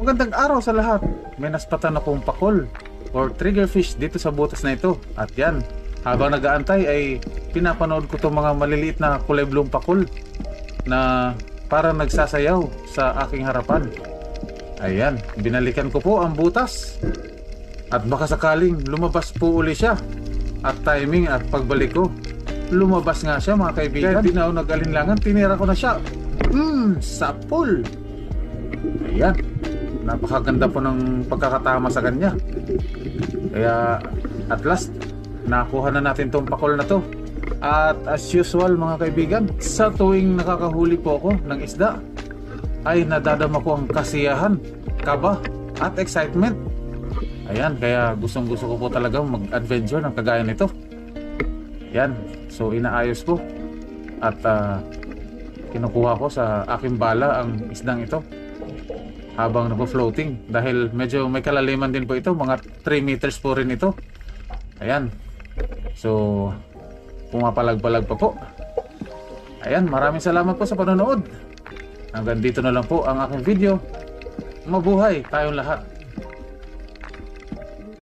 Magandang araw sa lahat. May naspatan na pong pakol or triggerfish dito sa butas na ito. At yan, habang nag-aantay ay pinapanood ko itong mga maliliit na kuleblong pakol na parang nagsasayaw sa aking harapan. Ayan, binalikan ko po ang butas. At baka sakaling lumabas po uli siya. At timing at pagbalik ko, lumabas nga siya mga kaibigan. Kaya di na ako nag-alinlangan, tinira ko na siya. Sapul! Ayan, napakaganda po ng pagkakatama sa kanya. Kaya at last, nakuha na natin tong pakol na to. At as usual mga kaibigan, sa tuwing nakakahuli po ako ng isda, ay nadadama ko ang kasiyahan, kaba at excitement. Ayan, kaya gustong gusto ko po talagang mag-adventure ng kagaya nito. Ayan, so inaayos ko at kinukuha ko sa aking bala ang isdang ito habang nagpo-floating dahil medyo may kalaliman din po ito, mga 3 meters po rin ito. Ayan, so pumapalag-palag pa po. Ayan, maraming salamat po sa panonood. Hanggang dito na lang po ang aking video. Mabuhay tayong lahat.